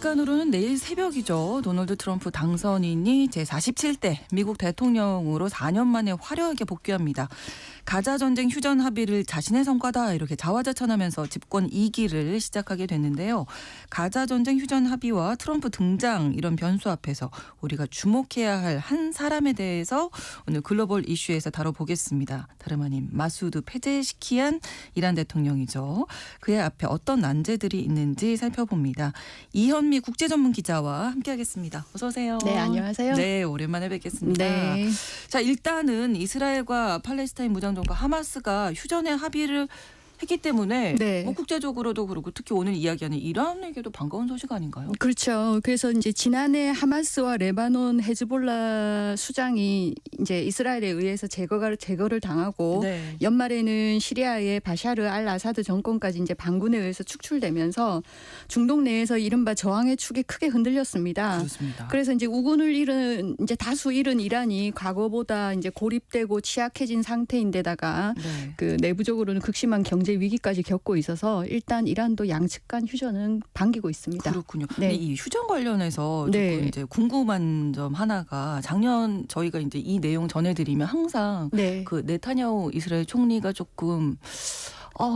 시간으로는 내일 새벽이죠. 도널드 트럼프 당선인이 제47대 미국 대통령으로 4년 만에 화려하게 복귀합니다. 가자 전쟁 휴전 합의를 자신의 성과다 이렇게 자화자찬하면서 집권 2기를 시작하게 됐는데요. 가자 전쟁 휴전 합의와 트럼프 등장 이런 변수 앞에서 우리가 주목해야 할 한 사람에 대해서 오늘 글로벌 이슈에서 다뤄보겠습니다. 다름 아닌 마수드 페제시키안 이란 대통령이죠. 그의 앞에 어떤 난제들이 있는지 살펴봅니다. 이현미 국제전문기자와 함께하겠습니다. 어서 오세요. 네, 안녕하세요. 네, 오랜만에 뵙겠습니다. 네. 자, 일단은 이스라엘과 팔레스타인 무장정파 하마스가 휴전에 합의를 했기 때문에 네. 뭐 국제적으로도 그렇고 특히 오늘 이야기하는 이란에게도 반가운 소식 아닌가요? 그렇죠. 그래서 이제 지난해 하마스와 레바논 헤즈볼라 수장이 이제 이스라엘에 의해서 제거를 당하고 네. 연말에는 시리아의 바샤르 알 아사드 정권까지 이제 반군에 의해서 축출되면서 중동 내에서 이른바 저항의 축이 크게 흔들렸습니다. 그렇습니다. 그래서 이제 우군을 다수 잃은 이란이 과거보다 이제 고립되고 취약해진 상태인데다가 네. 그 내부적으로는 극심한 경제 위기까지 겪고 있어서 일단 이란도 양측 간 휴전은 반기고 있습니다. 그렇군요. 네. 근데 이 휴전 관련해서 조금 네. 이제 궁금한 점 하나가 작년 저희가 이제 이 내용 전해드리면 항상 네. 그 네타냐후 이스라엘 총리가 조금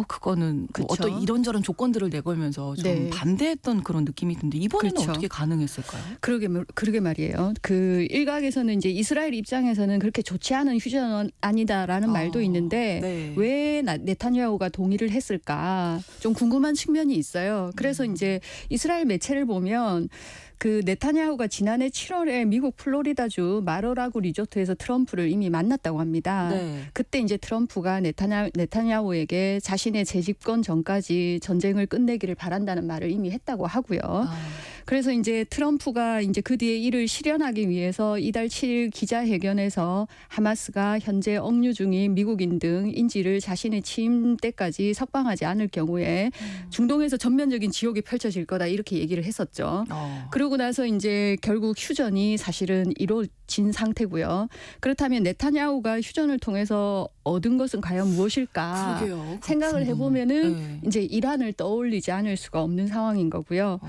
그거는 뭐 그쵸. 어떤 이런저런 조건들을 내걸면서 좀 네. 반대했던 그런 느낌이 드는데 이번에는 그렇죠. 어떻게 가능했을까요? 그러게 말이에요. 그 일각에서는 이제 이스라엘 입장에서는 그렇게 좋지 않은 휴전은 아니다라는 말도 있는데 네. 왜 네타냐후가 동의를 했을까 좀 궁금한 측면이 있어요. 그래서 이제 이스라엘 매체를 보면 그 네타냐후가 지난해 7월에 미국 플로리다주 마로라구 리조트에서 트럼프를 이미 만났다고 합니다. 네. 그때 이제 트럼프가 네타냐후에게 자신의 재집권 전까지 전쟁을 끝내기를 바란다는 말을 이미 했다고 하고요. 그래서 이제 트럼프가 이제 그 뒤에 이를 실현하기 위해서 이달 7일 기자회견에서 하마스가 현재 억류 중인 미국인 등 인질을 자신의 취임 때까지 석방하지 않을 경우에 중동에서 전면적인 지옥이 펼쳐질 거다 이렇게 얘기를 했었죠. 그러고 나서 이제 결국 휴전이 사실은 이루어진 상태고요. 그렇다면 네타냐후가 휴전을 통해서 얻은 것은 과연 무엇일까? 그러게요. 생각을 해보면은 네. 이제 이란을 떠올리지 않을 수가 없는 상황인 거고요.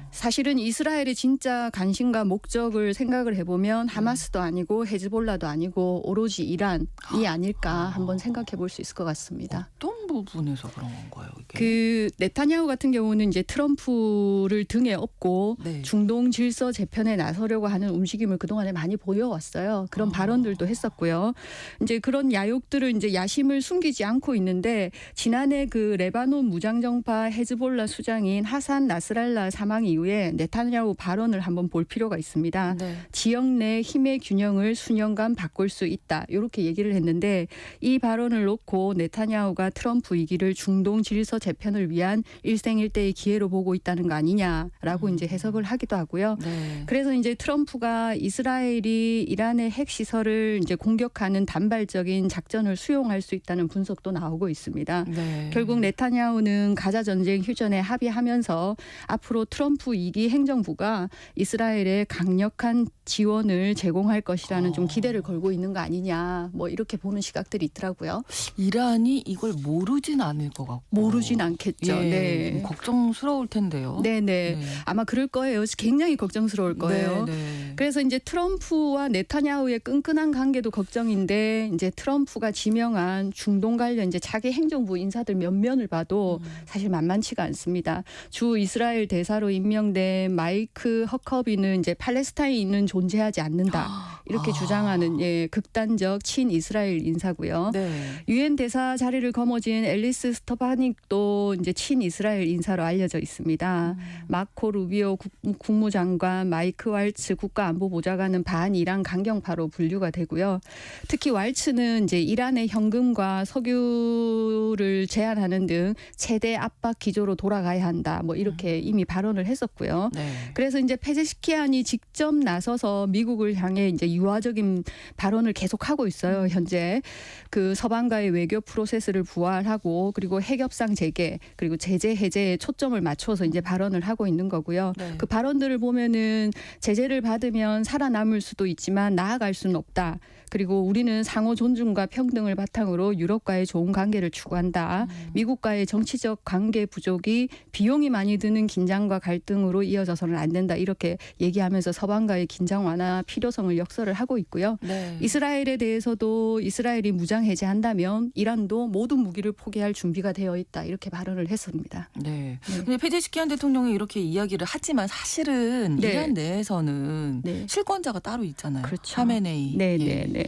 사실은 이스라엘의 진짜 관심과 목적을 생각을 해보면 하마스도 아니고 헤즈볼라도 아니고 오로지 이란이 아닐까 한번 생각해 볼 수 있을 것 같습니다. 어떤 부분에서 그런 건가요? 이게? 그 네타냐후 같은 경우는 이제 트럼프를 등에 업고 네. 중동 질서 재편에 나서려고 하는 움직임을 그동안에 많이 보여왔어요. 그런 발언들도 했었고요. 이제 그런 야욕들을 이제 야심을 숨기지 않고 있는데 지난해 그 레바논 무장정파 헤즈볼라 수장인 하산 나스랄라 사망 이후에 네타냐후 발언을 한번 볼 필요가 있습니다. 네. 지역 내 힘의 균형을 수년간 바꿀 수 있다. 이렇게 얘기를 했는데 이 발언을 놓고 네타냐후가 트럼프 위기를 중동 질서 재편을 위한 일생일대의 기회로 보고 있다는 거 아니냐라고 이제 해석을 하기도 하고요. 네. 그래서 이제 트럼프가 이스라엘이 이란의 핵 시설을 이제 공격하는 단발적인 작전을 수용할 수 있다는 분석도 나오고 있습니다. 네. 결국 네타냐후는 가자 전쟁 휴전에 합의하면서 앞으로 트럼프 2기 행정부가 이스라엘에 강력한 지원을 제공할 것이라는 좀 기대를 걸고 있는 거 아니냐 뭐 이렇게 보는 시각들이 있더라고요. 이란이 이걸 모르진 않을 것 같고 모르진 않겠죠. 예, 네. 좀 걱정스러울 텐데요. 네네. 아마 그럴 거예요. 굉장히 걱정스러울 거예요. 네. 그래서 이제 트럼프와 네타냐후의 끈끈한 관계도 걱정인데 이제 트럼프가 지명한 중동 관련 이제 자기 행정부 인사들 면면을 봐도 사실 만만치가 않습니다. 주 이스라엘 대사로 임명된 마이크 허커비는 이제 팔레스타인은 존재하지 않는다 이렇게 주장하는 극단적 친이스라엘 인사고요. 네. 유엔 대사 자리를 거머쥔 앨리스 스토파닉도 이제 친이스라엘 인사로 알려져 있습니다. 마코 루비오 국무장관, 마이크 왈츠 국가안보보좌관은 반이란 강경파로 분류가 되고요. 특히 왈츠는 이제 이란의 현금과 석유를 제한하는 등 최대 압박 기조로 돌아가야 한다. 뭐 이렇게 이미 발언을 했었고요. 네. 그래서 이제 페제시키안이 직접 나서서 미국을 향해 이제 유화적인 발언을 계속하고 있어요. 현재 그 서방과의 외교 프로세스를 부활하고 그리고 핵협상 재개 그리고 제재 해제에 초점을 맞춰서 이제 발언을 하고 있는 거고요. 네. 그 발언들을 보면은 제재를 받으면 살아남을 수도 있지만 나아갈 수는 없다. 그리고 우리는 상호 존중과 평등을 바탕으로 유럽과의 좋은 관계를 추구한다. 미국과의 정치적 관계 부족이 비용이 많이 드는 긴장과 갈등으로 이어져서는 안 된다. 이렇게 얘기하면서 서방과의 긴장 완화 필요성을 역설을 하고 있고요. 네. 이스라엘에 대해서도 이스라엘이 무장 해제한다면 이란도 모든 무기를 포기할 준비가 되어 있다. 이렇게 발언을 했습니다. 네. 근데 페제시키안 대통령이 이렇게 이야기를 하지만 사실은 네. 이란 내에서는 네. 실권자가 따로 있잖아요. 그렇죠. 하메네이. 네, 예. 네, 네.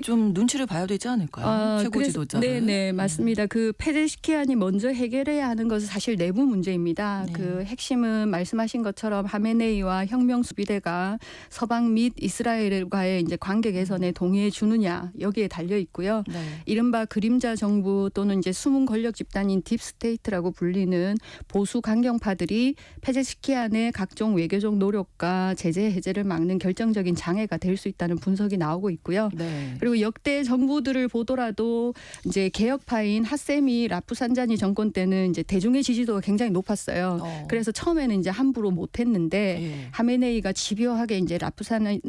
좀 눈치를 봐야 되지 않을까요? 최고 지도자를. 네, 맞습니다. 그 페제시키안이 먼저 해결해야 하는 것은 사실 내부 문제입니다. 네. 그 핵심은 말씀하신 것처럼 하메네이와 혁명 수비대가 서방 및 이스라엘과의 이제 관계 개선에 동의해 주느냐 여기에 달려 있고요. 네. 이른바 그림자 정부 또는 이제 숨은 권력 집단인 딥스테이트라고 불리는 보수 강경파들이 페제시키안의 각종 외교적 노력과 제재 해제를 막는 결정적인 장애가 될 수 있다는 분석이 나오고 있고요. 네. 그리고 역대 정부들을 보더라도 이제 개혁파인 핫세미 라프산자니 정권 때는 이제 대중의 지지도가 굉장히 높았어요. 그래서 처음에는 이제 함부로 못했는데 예. 하메네이가 집요하게 이제 라프산단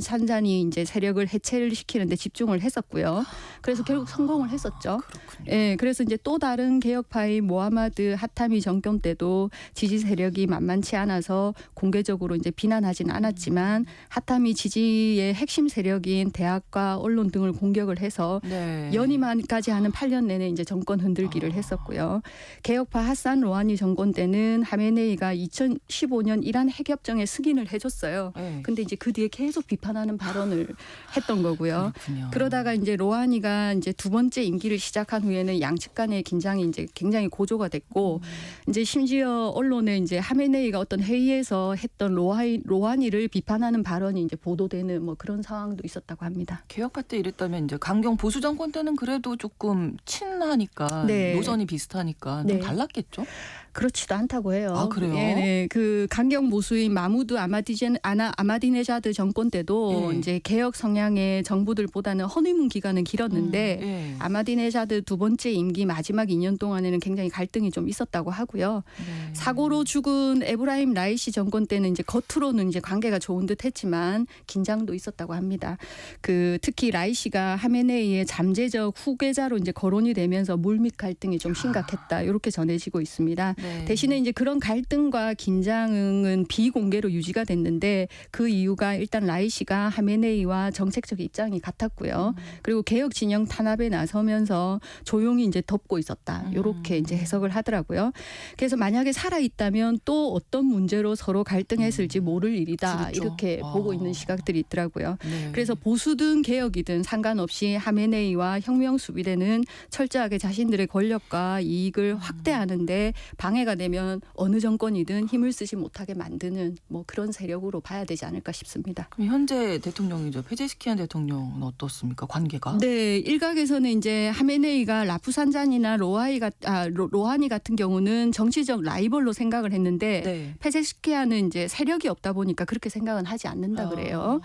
산잔이 이제 세력을 해체를 시키는데 집중을 했었고요. 그래서 결국 성공을 했었죠. 그렇군요. 예, 그래서 이제 또 다른 개혁파인 모하마드 하타미 정권 때도 지지 세력이 만만치 않아서 공개적으로 이제 비난하진 않았지만 하타미 지지의 핵심 세력인 대학과 언론 등을 공격을 해서 네. 연임까지 하는 8년 내내 이제 정권 흔들기를 했었고요. 개혁파 하산 로하니 정권 때는 하메네이가 2015년 이란 핵협정에 승인을 해줬어요. 네. 근데 이제 그 뒤에 계속 비판하는 발언을 했던 거고요. 그렇군요. 그러다가 이제 로하니가 이제 두 번째 임기를 시작한 후에는 양측 간의 긴장이 이제 굉장히 고조가 됐고 이제 심지어 언론에 이제 하메네이가 어떤 회의에서 했던 로하니를 비판하는 발언이 이제 보도되는 뭐 그런 상황도 있었다고 합니다. 개혁파 때 이랬다면 이제 강경 보수 정권 때는 그래도 조금 친하니까 네. 노선이 비슷하니까 네. 좀 달랐겠죠? 그렇지도 않다고 해요. 아, 그래요? 네. 그 강경 보수인 마무드 아마디네자드 정권 때도 예. 이제 개혁 성향의 정부들보다는 허니문 기간은 길었는데 예. 아마디네자드 두 번째 임기 마지막 2년 동안에는 굉장히 갈등이 좀 있었다고 하고요. 네. 사고로 죽은 에브라임 라이시 정권 때는 이제 겉으로는 이제 관계가 좋은 듯했지만 긴장도 있었다고 합니다. 그 특히 라이시가 하메네이의 잠재적 후계자로 이제 거론이 되면서 물밑 갈등이 좀 심각했다 이렇게 전해지고 있습니다. 네. 대신에 이제 그런 갈등과 긴장은 비공개로 유지가 됐는데 그 이유가 일단 라이시가 하메네이와 정책적 입장이 같았고요. 그리고 개혁 진영 탄압에 나서면서 조용히 이제 덮고 있었다. 이렇게 이제 해석을 하더라고요. 그래서 만약에 살아 있다면 또 어떤 문제로 서로 갈등했을지 모를 일이다. 그렇죠. 이렇게 보고 있는 시각들이 있더라고요. 네. 그래서 보수든 개혁이든 상관없이 하메네이와 혁명 수비대는 철저하게 자신들의 권력과 이익을 확대하는데 방해가 되면 어느 정권이든 힘을 쓰지 못하게 만드는 뭐 그런 세력으로 봐야 되지 않을까 싶습니다. 그럼 현재 대통령이죠. 페제시키안 대통령은 어떻습니까? 관계가? 네, 일각에서는 이제 하메네이가 라프산잔이나 로하니 같은 경우는 정치적 라이벌로 생각을 했는데 네. 페제시키안은 이제 세력이 없다 보니까 그렇게 생각은 하지 않는다 그래요.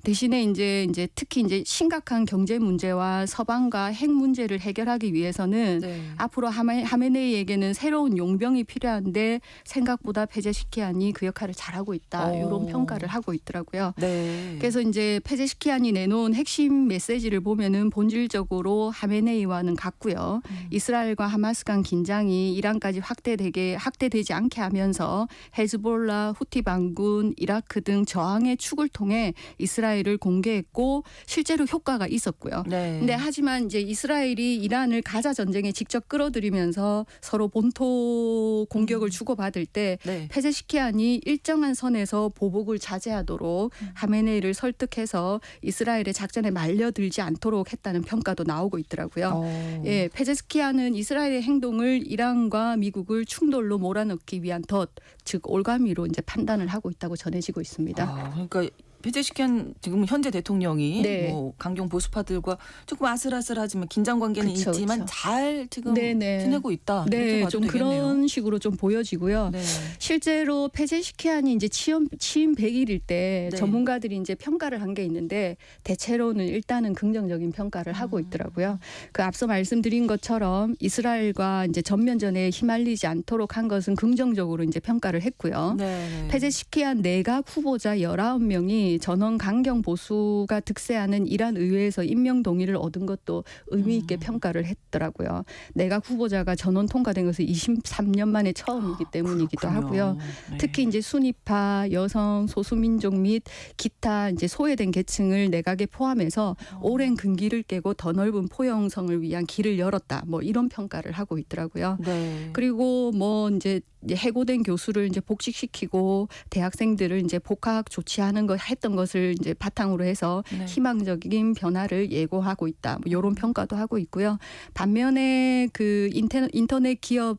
대신에 이제 특히 이제 심각한 경제 문제와 서방과 핵 문제를 해결하기 위해서는 네. 앞으로 하메네이에게는 새로운 용병이 필요한데 생각보다 페제시키안이 그 역할을 잘하고 있다. 이런 평가를 하고 있더라고요. 네. 그래서 이제 페제시키안이 내놓은 핵심 메시지를 보면은 본질적으로 하메네이와는 같고요. 이스라엘과 하마스 간 긴장이 이란까지 확대되지 않게 하면서 헤즈볼라, 후티 반군, 이라크 등 저항의 축을 통해 이스라엘을 공개했고 실제로 효과가 있었고요. 네. 근데 하지만 이제 이스라엘이 이란을 가자 전쟁에 직접 끌어들이면서 서로 본토 공격을 주고받을 때 네. 페제시키안이 일정한 선에서 보복을 자제하도록 하메네이를 설득해서 이스라엘의 작전에 말려들지 않도록 했다는 평가도 나오고 있더라고요. 예, 페제시키안은 이스라엘의 행동을 이란과 미국을 충돌로 몰아넣기 위한 덫, 즉 올가미로 이제 판단을 하고 있다고 전해지고 있습니다. 그러니까 페제시키안 지금 현재 대통령이 네. 뭐 강경 보수파들과 조금 아슬아슬하지만 긴장 관계는 그쵸, 있지만 그쵸. 잘 지금 네네. 지내고 있다. 이렇게 네, 봐도 좀 되겠네요. 그런 식으로 좀 보여지고요. 네. 실제로 페제시키안이 이제 취임 100일일 때 네. 전문가들이 이제 평가를 한 게 있는데 대체로는 일단은 긍정적인 평가를 하고 있더라고요. 그 앞서 말씀드린 것처럼 이스라엘과 이제 전면전에 휘말리지 않도록 한 것은 긍정적으로 이제 평가를 했고요. 네. 페제시키안 내각 후보자 19명이 전원 강경 보수가 득세하는 이란 의회에서 임명 동의를 얻은 것도 의미 있게 평가를 했더라고요. 내각 후보자가 전원 통과된 것은 23년 만에 처음이기 때문이기도 그렇군요. 하고요. 네. 특히 이제 순위파, 여성, 소수민족 및 기타 이제 소외된 계층을 내각에 포함해서 오랜 근기를 깨고 더 넓은 포용성을 위한 길을 열었다. 뭐 이런 평가를 하고 있더라고요. 네. 그리고 뭐 이제 해고된 교수를 이제 복직시키고 대학생들을 이제 복학 조치하는 거 했던 것을 이제 바탕으로 해서 네. 희망적인 변화를 예고하고 있다. 뭐 이런 평가도 하고 있고요. 반면에 그 인터넷 기업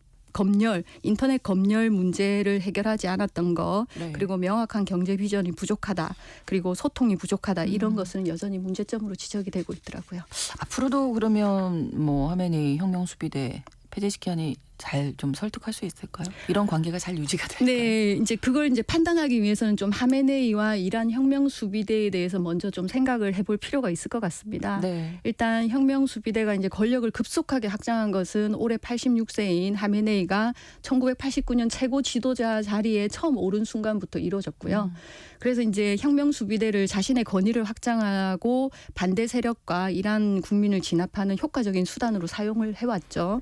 인터넷 검열 문제를 해결하지 않았던 거, 네. 그리고 명확한 경제 비전이 부족하다, 그리고 소통이 부족하다, 이런 것은 여전히 문제점으로 지적이 되고 있더라고요. 앞으로도 그러면 뭐 하메네이 혁명 수비대 페제시키안이 잘 좀 설득할 수 있을까요? 이런 관계가 잘 유지가 될까요? 네, 이제 그걸 이제 판단하기 위해서는 좀 하메네이와 이란 혁명 수비대에 대해서 먼저 좀 생각을 해볼 필요가 있을 것 같습니다. 네. 일단 혁명 수비대가 이제 권력을 급속하게 확장한 것은 올해 86세인 하메네이가 1989년 최고 지도자 자리에 처음 오른 순간부터 이루어졌고요. 그래서 이제 혁명 수비대를 자신의 권위를 확장하고 반대 세력과 이란 국민을 진압하는 효과적인 수단으로 사용을 해왔죠.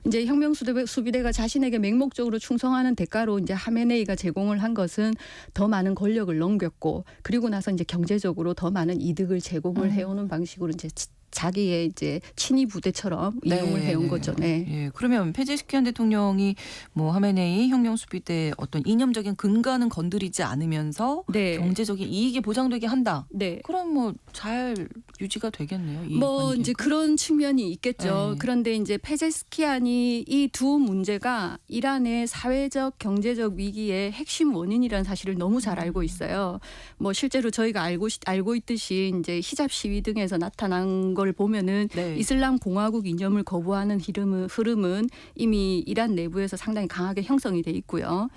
이제 혁명 수비대가 자신에게 맹목적으로 충성하는 대가로 이제 하메네이가 제공을 한 것은 더 많은 권력을 넘겼고, 그리고 나서 이제 경제적으로 더 많은 이득을 제공을 해오는 방식으로 이제 자기의 이제 친위 부대처럼 이용을 해온 거죠. 네. 예, 그러면 페제시키안 대통령이 뭐 하메네이 혁명 수비대 어떤 이념적인 근간은 건드리지 않으면서 네. 경제적인 이익이 보장되게 한다. 네. 그럼 뭐 잘 유지가 되겠네요. 이 뭐 관계가. 이제 그런 측면이 있겠죠. 네. 그런데 이제 페제시키안이 이 두 문제가 이란의 사회적 경제적 위기의 핵심 원인이라는 사실을 너무 잘 알고 있어요. 뭐 실제로 저희가 알고 있듯이 이제 히잡 시위 등에서 나타난 걸 보면은 네. 이슬람 공화국 이념을 거부하는 흐름은 이미 이란 내부에서 상당히 강하게 형성이 돼 있고요.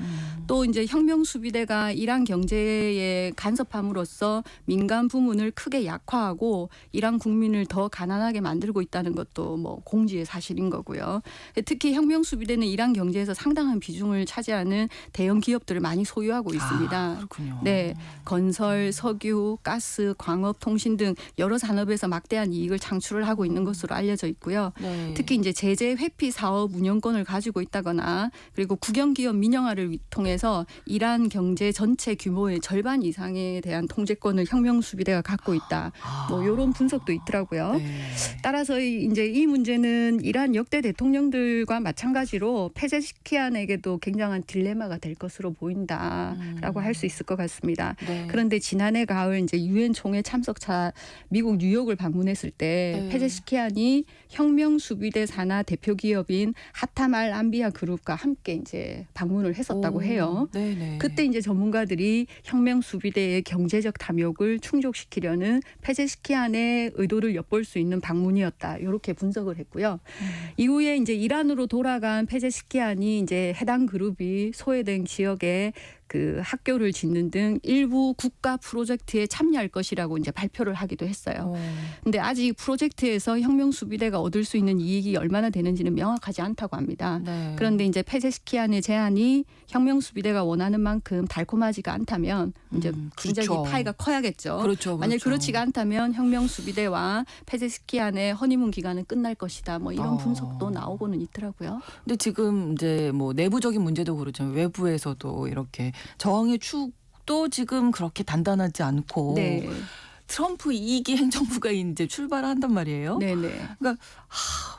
또 이제 혁명 수비대가 이란 경제에 간섭함으로써 민간 부문을 크게 약화하고 이란 국민을 더 가난하게 만들고 있다는 것도 뭐 공지의 사실인 거고요. 특히 혁명 수비대는 이란 경제에서 상당한 비중을 차지하는 대형 기업들을 많이 소유하고 있습니다. 아, 그렇군요. 네, 건설, 석유, 가스, 광업, 통신 등 여러 산업에서 막대한 이익을 창출을 하고 있는 것으로 알려져 있고요. 네. 특히 이제 제재 회피 사업 운영권을 가지고 있다거나, 그리고 국영기업 민영화를 통해서 이란 경제 전체 규모의 절반 이상에 대한 통제권을 혁명 수비대가 갖고 있다. 뭐 이런 분석도 있더라고요. 네. 따라서 이제 이 문제는 이란 역대 대통령들과 마찬가지로 페제시키안에게도 굉장한 딜레마가 될 것으로 보인다라고 할 수 있을 것 같습니다. 네. 그런데 지난해 가을 이제 유엔 총회 참석차 미국 뉴욕을 방문했을 때 네. 페제시키안이 혁명 수비대 산하 대표 기업인 하탐 알 안비아 그룹과 함께 이제 방문을 했었다고 해요. 네네. 그때 이제 전문가들이 혁명 수비대의 경제적 탐욕을 충족시키려는 페제시키안의 의도를 엿볼 수 있는 방문이었다. 이렇게 분석을 했고요. 이후에 이제 이란으로 돌아간 페제시키안이 이제 해당 그룹이 소외된 지역에 그 학교를 짓는 등 일부 국가 프로젝트에 참여할 것이라고 이제 발표를 하기도 했어요. 근데 아직 프로젝트에서 혁명 수비대가 얻을 수 있는 이익이 얼마나 되는지는 명확하지 않다고 합니다. 네. 그런데 이제 페제시키안의 제안이 혁명 수비대가 원하는 만큼 달콤하지가 않다면 이제 굉장히 그렇죠. 파이가 커야겠죠. 그렇죠. 만약 그렇지가 않다면 혁명 수비대와 페제시키안의 허니문 기간은 끝날 것이다. 뭐 이런 분석도 나오고는 있더라고요. 근데 지금 이제 뭐 내부적인 문제도 그렇지만 외부에서도 이렇게 저항의 축도 지금 그렇게 단단하지 않고 네, 트럼프 2기 행정부가 이제 출발한단 말이에요. 네, 네. 그러니까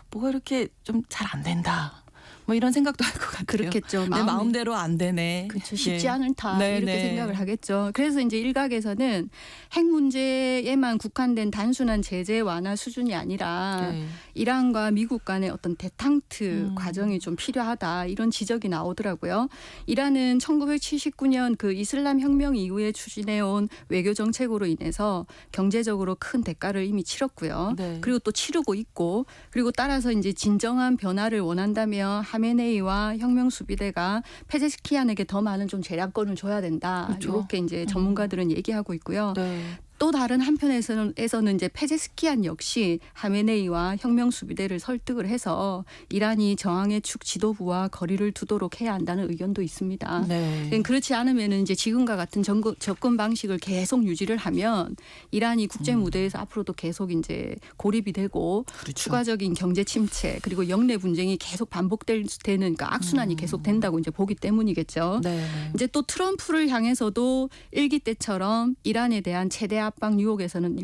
뭐가 이렇게 좀 잘 안 된다. 뭐 이런 생각도 할 것 같아요. 그렇겠죠. 내 마음대로 안 되네. 그렇죠. 쉽지 예. 않다 네, 이렇게 네. 생각을 하겠죠. 그래서 이제 일각에서는 핵 문제에만 국한된 단순한 제재 완화 수준이 아니라 네. 이란과 미국 간의 어떤 데탕트 음. 과정이 좀 필요하다 이런 지적이 나오더라고요. 이란은 1979년 그 이슬람 혁명 이후에 추진해온 외교 정책으로 인해서 경제적으로 큰 대가를 이미 치렀고요. 네. 그리고 또 치르고 있고 그리고 따라서 이제 진정한 변화를 원한다면 하메네이와 혁명 수비대가 페제스키안에게 더 많은 좀 재량권을 줘야 된다. 그렇죠. 이렇게 이제 전문가들은 얘기하고 있고요. 네. 또 다른 한편에서는 이제 페제스키안 역시 하메네이와 혁명 수비대를 설득을 해서 이란이 저항의 축 지도부와 거리를 두도록 해야 한다는 의견도 있습니다. 네. 그렇지 않으면 이제 지금과 같은 접근 방식을 계속 유지를 하면 이란이 국제 무대에서 앞으로도 계속 이제 고립이 되고 그렇죠. 추가적인 경제 침체 그리고 영내 분쟁이 계속 반복되는 그러니까 악순환이 계속 된다고 이제 보기 때문이겠죠. 네. 이제 또 트럼프를 향해서도 일기 때처럼 이란에 대한 최대 압박 위협에서는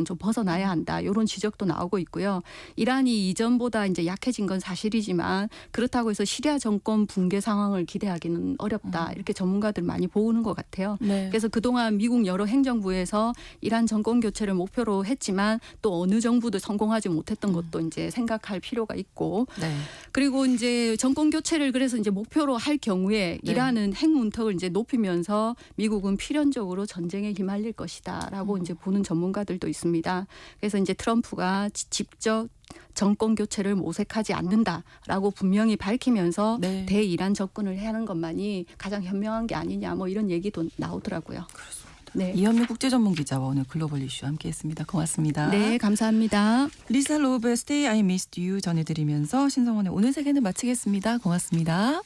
좀 벗어나야 한다. 이런 지적도 나오고 있고요. 이란이 이전보다 이제 약해진 건 사실이지만 그렇다고 해서 시리아 정권 붕괴 상황을 기대하기는 어렵다. 이렇게 전문가들 많이 보는 것 같아요. 네. 그래서 그동안 미국 여러 행정부에서 이란 정권 교체를 목표로 했지만 또 어느 정부도 성공하지 못했던 것도 이제 생각할 필요가 있고 네. 그리고 이제 정권 교체를 그래서 이제 목표로 할 경우에 네. 이란은 핵 문턱을 이제 높이면서 미국은 필연적으로 전쟁에 휘말릴 것이다라고 이제 보는 전문가들도 있습니다. 그래서 이제 트럼프가 직접 정권 교체를 모색하지 않는다라고 분명히 밝히면서 네. 대이란 접근을 해야 하는 것만이 가장 현명한 게 아니냐 뭐 이런 얘기도 나오더라고요. 그렇습니다. 네. 이현미 국제전문기자와 오늘 글로벌 이슈 함께했습니다. 고맙습니다. 네, 감사합니다. 리사 로브의 Stay I Missed You 전해드리면서 신성원의 오늘 세계는 마치겠습니다. 고맙습니다.